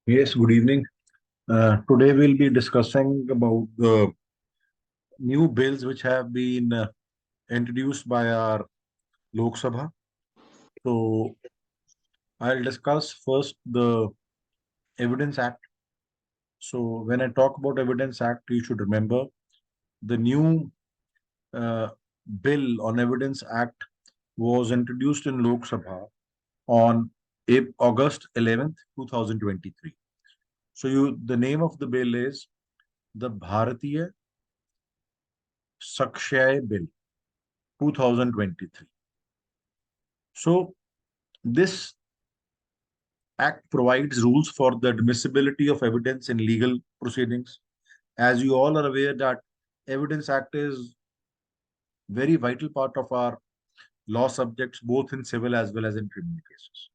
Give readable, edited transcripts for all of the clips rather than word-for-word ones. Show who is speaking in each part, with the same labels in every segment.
Speaker 1: Yes, good evening. Today we'll be discussing about the new bills which have been introduced by our Lok Sabha. So I'll discuss first the Evidence Act. So when I talk about Evidence Act, you should remember the new uh, bill on Evidence Act was introduced in Lok Sabha on August 11th, 2023. So the name of the bill is the Bharatiya Sakshaya Bill 2023. So this act provides rules for the admissibility of evidence in legal proceedings. As you all are aware that Evidence Act is very vital part of our law subjects, both in civil as well as in criminal cases.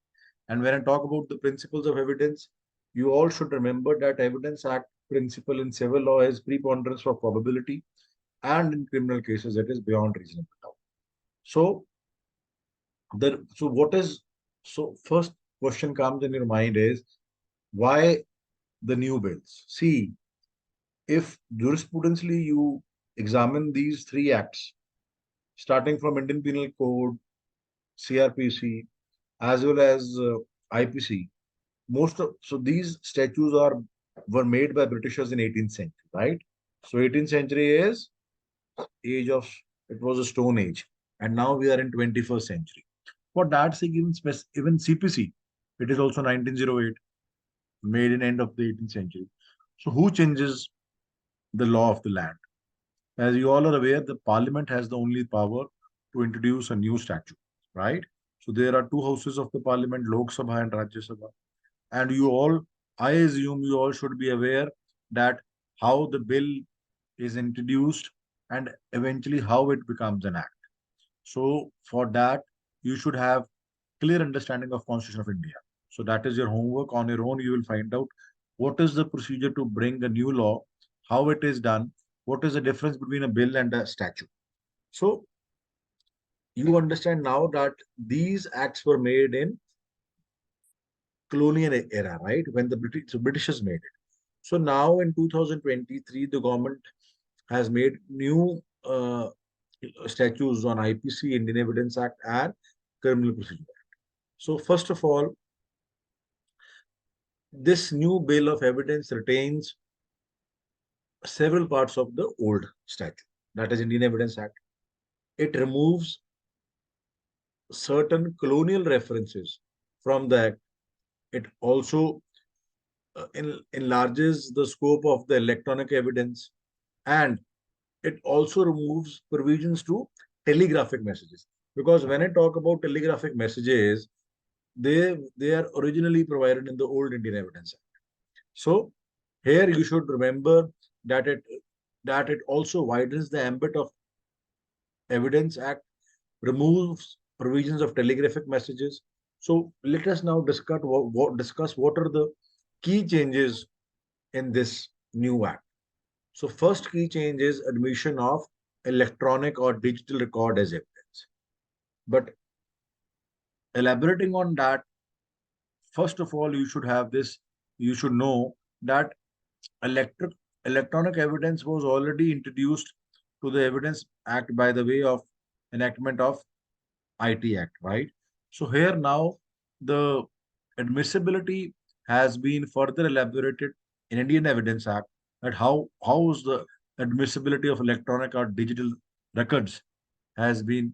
Speaker 1: And when I talk about the principles of evidence, you all should remember that Evidence Act principle in civil law is preponderance for probability, and in criminal cases it is beyond reasonable doubt. So so first question comes in your mind is why the new bills? See, if jurisprudentially you examine these three acts, starting from Indian Penal Code, CRPC, as well as IPC, so these statutes were made by Britishers in 18th century, right? So 18th century is age of it was a stone age, and now we are in 21st century. For that sake, even CPC, it is also 1908, made in end of the 18th century. So who changes the law of the land? As you all are aware, the parliament has the only power to introduce a new statute, right? So there are two houses of the parliament, Lok Sabha and Rajya Sabha. And I assume you all should be aware that how the bill is introduced and eventually how it becomes an act. So for that, you should have clear understanding of Constitution of India. So that is your homework. On your own, you will find out what is the procedure to bring a new law, how it is done, what is the difference between a bill and a statute. So you understand now that these acts were made in colonial era, right? When the Britishers made it. So now in 2023, the government has made new statutes on IPC, Indian Evidence Act, and Criminal Procedure Act. So first of all, this new bill of evidence retains several parts of the old statute, that is Indian Evidence Act. It removes certain colonial references from the act. It also enlarges the scope of the electronic evidence, and it also removes provisions to telegraphic messages. Because when I talk about telegraphic messages, they are originally provided in the old Indian Evidence Act. So here you should remember that it also widens the ambit of Evidence Act, removes provisions of telegraphic messages. So let us now discuss what are the key changes in this new act. So first key change is admission of electronic or digital record as evidence. But elaborating on that, first of all, you should know that electric electronic evidence was already introduced to the Evidence Act by the way of enactment of IT Act, right? So here now the admissibility has been further elaborated in Indian Evidence Act, that how is the admissibility of electronic or digital records has been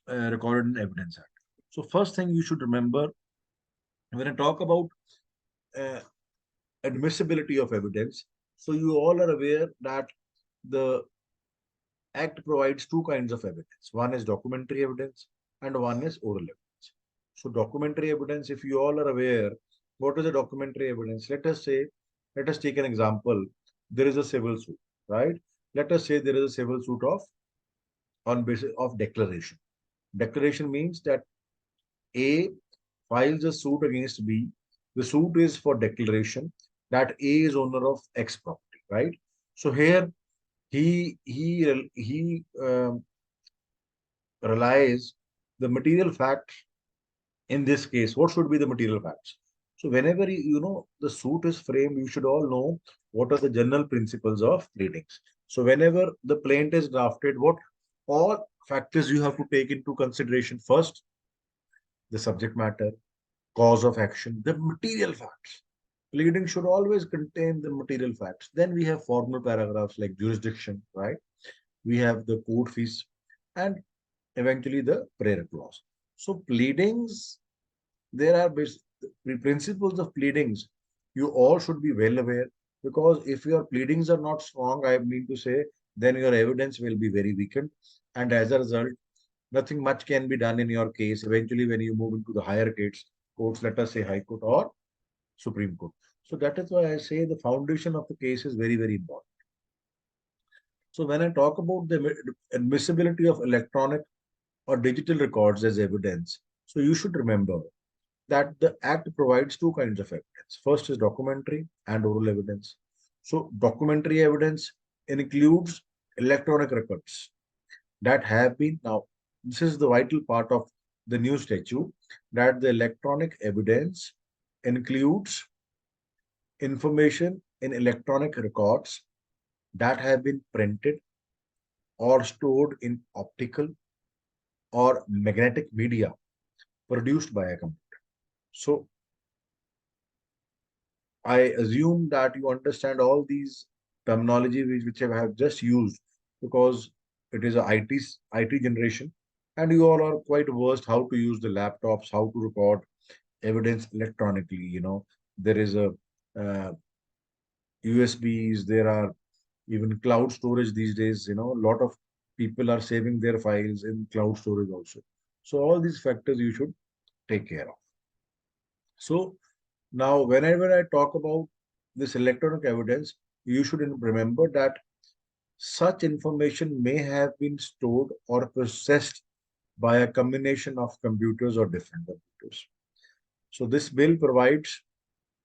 Speaker 1: recorded in Evidence Act. So first thing you should remember when I talk about uh, admissibility of evidence, so you all are aware that the Act provides two kinds of evidence. One is documentary evidence and one is oral evidence. So documentary evidence, if you all are aware, what is a documentary evidence? Let us take an example. There is a civil suit, right? Let us say there is a civil suit on basis of declaration. Declaration means that A files a suit against B. The suit is for declaration that A is owner of X property, right? So here he relies the material fact in this case. What should be the material facts? So whenever the suit is framed, you should all know what are the general principles of pleadings. So whenever the plaint is drafted, what all factors you have to take into consideration? First, the subject matter, cause of action, the material facts. Pleading should always contain the material facts. Then we have formal paragraphs like jurisdiction, right? We have the court fees, and eventually the prayer clause. So pleadings, there are the principles of pleadings. You all should be well aware, because if your pleadings are not strong, I mean to say, then your evidence will be very weakened, and as a result, nothing much can be done in your case. Eventually, when you move into the higher courts, let us say High Court or Supreme Court. So that is why I say the foundation of the case is very, very important. So when I talk about the admissibility of electronic or digital records as evidence, so you should remember that the Act provides two kinds of evidence. First is documentary and oral evidence. So documentary evidence includes electronic records that have been now. This is the vital part of the new statute, that the electronic evidence includes information in electronic records that have been printed or stored in optical or magnetic media produced by a computer. So I assume that you understand all these terminology which I have just used, because it is a IT generation, and you all are quite versed how to use the laptops, how to record evidence electronically. There is a USBs, there are even cloud storage these days. A lot of people are saving their files in cloud storage also. So all these factors you should take care of. So now, whenever I talk about this electronic evidence, you should remember that such information may have been stored or processed by a combination of computers or different computers. So this bill provides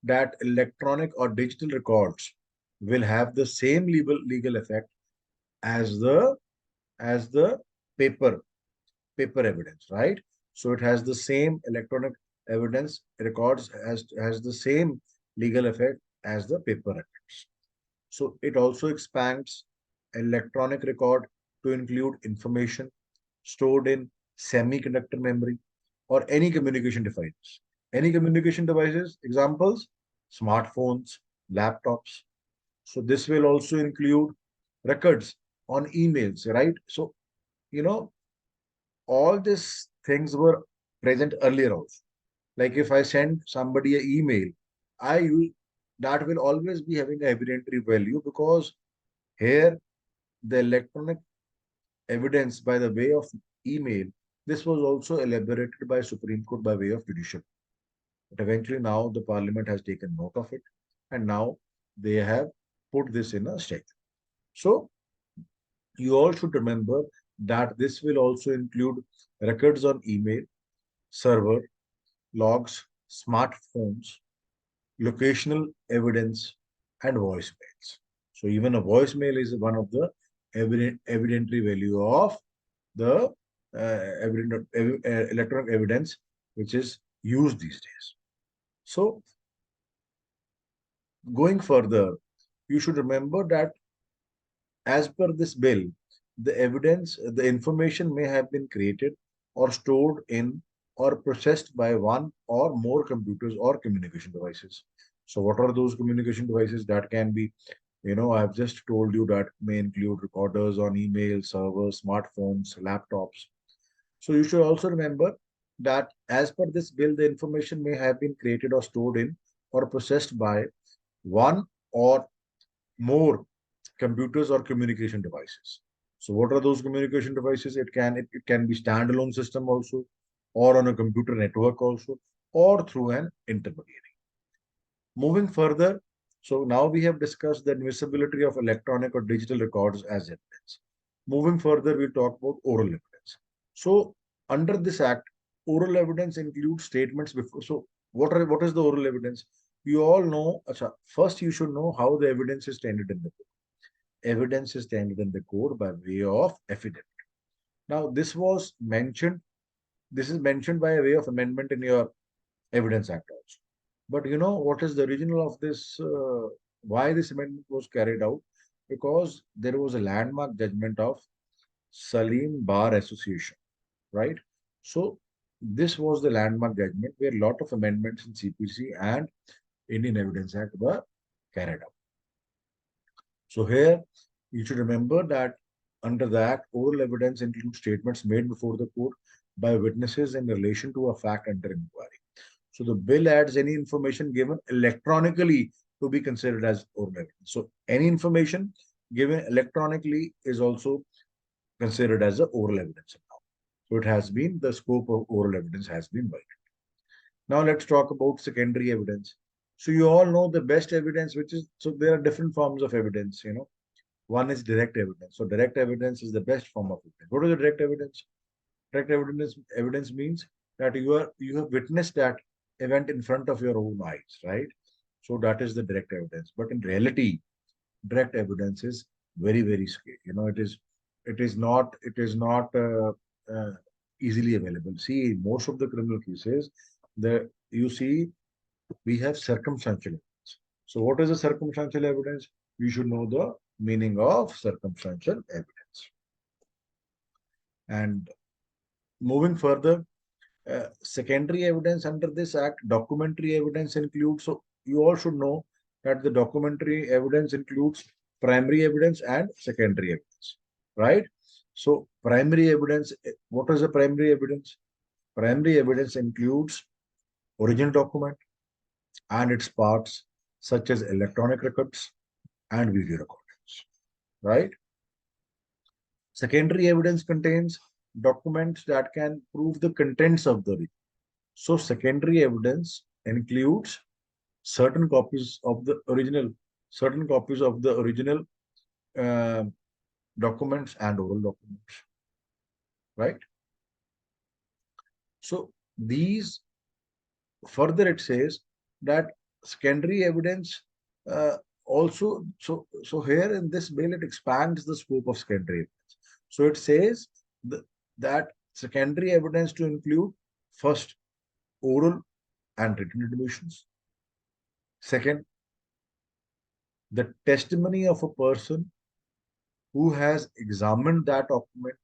Speaker 1: that electronic or digital records will have the same legal effect as the paper paper evidence, right? So it has the same electronic evidence records has the same legal effect as the paper records. So it also expands electronic record to include information stored in semiconductor memory or any communication devices. Any communication devices, examples, smartphones, laptops. So this will also include records on emails, right? So, you know, all these things were present earlier also. Like if I send somebody an email, I use that will always be having a evidentiary value, because here the electronic evidence by the way of email, this was also elaborated by Supreme Court by way of judicial. But eventually now the Parliament has taken note of it, and now they have put this in a statute. So you all should remember that this will also include records on email, server, logs, smartphones, locational evidence, and voicemails. So even a voicemail is one of the evidentiary value of the electronic evidence which is used these days. So going further, you should remember that as per this bill, the information may have been created or stored in or processed by one or more computers or communication devices. So what are those communication devices? That can be, I've just told you that may include recorders on email, servers, smartphones, laptops. So you should also remember that as per this bill, the information may have been created or stored in or processed by one or more computers or communication devices. So what are those communication devices? It can be standalone system also, or on a computer network also, or through an intermediary. Moving further, so now we have discussed the admissibility of electronic or digital records as evidence. Moving further, we'll talk about oral evidence. So under this act, oral evidence includes statements before. So what is the oral evidence? You all know. First, you should know how the evidence is tendered in the court. Evidence is tendered in the court by way of affidavit. Now, this was mentioned. This is mentioned by way of amendment in your Evidence Act also. But you know what is the original of this? Why this amendment was carried out? Because there was a landmark judgment of Salim Bar Association, right? So this was the landmark judgment where a lot of amendments in CPC and Indian Evidence Act were carried out. So here you should remember that under the Act, oral evidence includes statements made before the court by witnesses in relation to a fact under inquiry. So the bill adds any information given electronically to be considered as oral evidence. So any information given electronically is also considered as a oral evidence now. So it has been the scope of oral evidence has been widened. Now let's talk about secondary evidence. So you all know the best evidence, which is so there are different forms of evidence. One is direct evidence. So direct evidence is the best form of evidence. What is the direct evidence? Direct evidence means that you have witnessed that event in front of your own eyes, right? So that is the direct evidence. But in reality, direct evidence is very, very scary. It is not easily available. See, most of the criminal cases, the you see we have circumstantial evidence. So what is the circumstantial evidence? You should know the meaning of circumstantial evidence. And moving further, secondary evidence under this act, documentary evidence includes. So you all should know that the documentary evidence includes primary evidence and secondary evidence, right? So primary evidence, what is the primary evidence? Primary evidence includes original document and its parts, such as electronic records and video recordings, right? Secondary evidence contains documents that can prove the contents of the original. So secondary evidence includes certain copies of the original, certain copies of the original uh, documents and oral documents, right? So these further it says that secondary evidence also so here in this bill it expands the scope of secondary evidence. So it says that secondary evidence to include first oral and written admissions. Second, the testimony of a person who has examined that document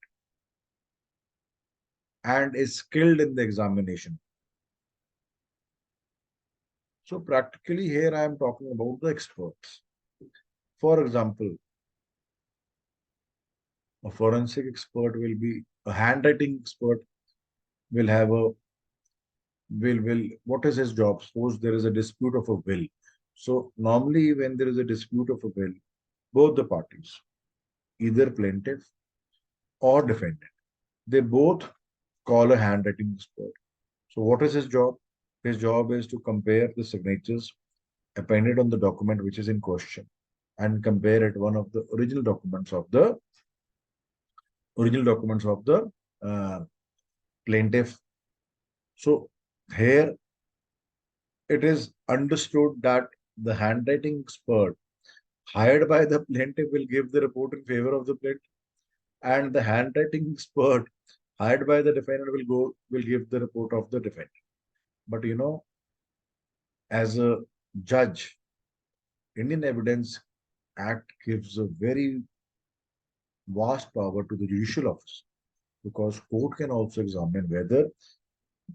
Speaker 1: and is skilled in the examination. So practically here I am talking about the experts. For example, a forensic expert will be a handwriting expert will have a will what is his job? Suppose there is a dispute of a will. So normally when there is a dispute of a will, both the parties, either plaintiff or defendant, they both call a handwriting expert. So what is his job? His job is to compare the signatures appended on the document which is in question and compare it one of the original documents of the uh, plaintiff. So here it is understood that the handwriting expert hired by the plaintiff will give the report in favor of the plaintiff, and the handwriting expert hired by the defendant will give the report of the defendant. But as a judge, Indian Evidence Act gives a very vast power to the judicial office because court can also examine whether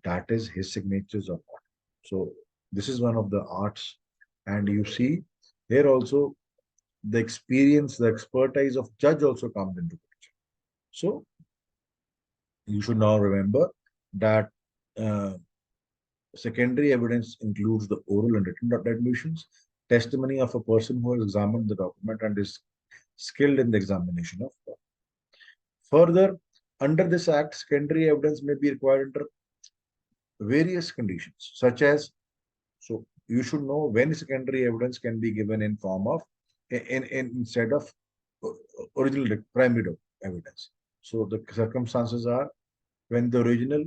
Speaker 1: that is his signatures or not. So this is one of the arts, and you see here also the experience, the expertise of judge also comes into picture. So you should now remember that uh, secondary evidence includes the oral and written admissions, testimony of a person who has examined the document and is skilled in the examination of document. Further, under this act, secondary evidence may be required under various conditions, such as so you should know when secondary evidence can be given in form of instead of original primary evidence. So the circumstances are when the original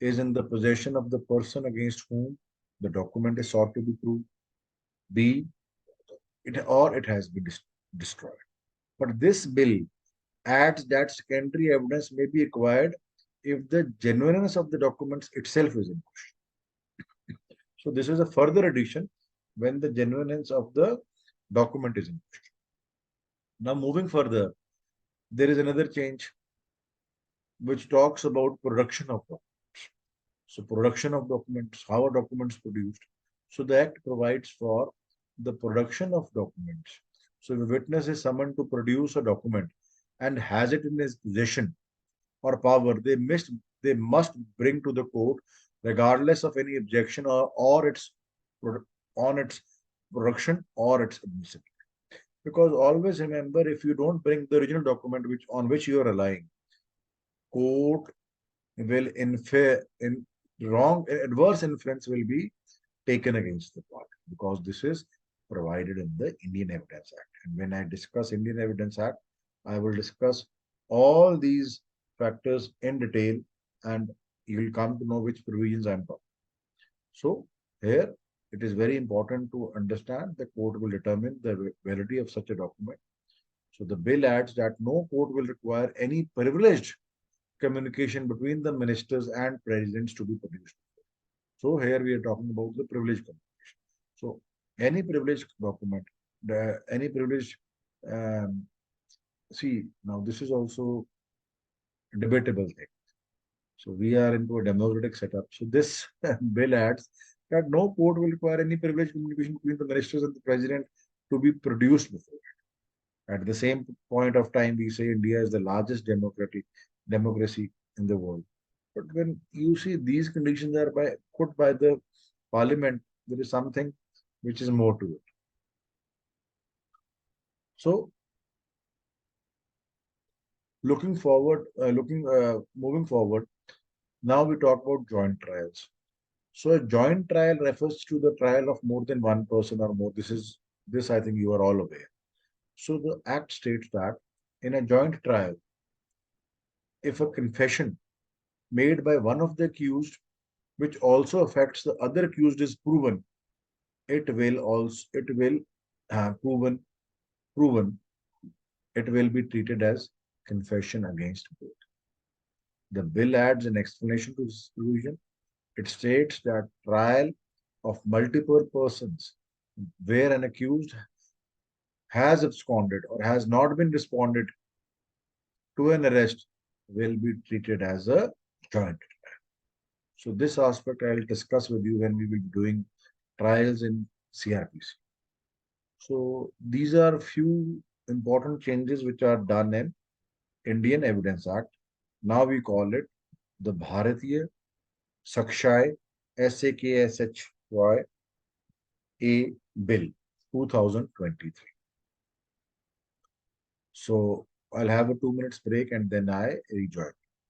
Speaker 1: is in the possession of the person against whom the document is sought to be proved. B, it has been destroyed. But this bill adds that secondary evidence may be required if the genuineness of the documents itself is in question. So this is a further addition when the genuineness of the document is in question. Now moving further, there is another change which talks about production of documents. So production of documents, how are documents produced? So the act provides for the production of documents. So if a witness is summoned to produce a document and has it in his possession or power, they must bring to the court regardless of any objection or its on its production or its admission. Because always remember, if you don't bring the original document which on which you are relying, court will infer in wrong adverse inference will be taken against the party because this is provided in the Indian Evidence Act. And when I discuss Indian Evidence Act, I will discuss all these factors in detail and you will come to know which provisions I am talking. So here it is very important to understand the court will determine the validity of such a document. So the bill adds that no court will require any privileged communication between the ministers and presidents to be produced. So here we are talking about the privileged communication. So any privileged document, any privileged, um, see now this is also a debatable thing. So we are into a democratic setup. So this bill adds that no court will require any privileged communication between the ministers and the president to be produced before. At the same point of time, we say India is the largest democracy in the world. But when you see these conditions are put by the parliament, there is something which is more to it. So moving forward, now we talk about joint trials. So a joint trial refers to the trial of more than one person or more. This I think you are all aware. So the act states that in a joint trial, if a confession made by one of the accused, which also affects the other accused, is proven, it will proven it will be treated as confession against both. The bill adds an explanation to this provision. It states that trial of multiple persons where an accused has absconded or has not been responded to an arrest will be treated as a joint trial. So this aspect I will discuss with you when we will be doing trials in CRPC. So these are few important changes which are done in Indian Evidence Act. Now we call it the Bharatiya Sakshai SAKSHY A Bill 2023. So I'll have a 2 minutes break and then I rejoin.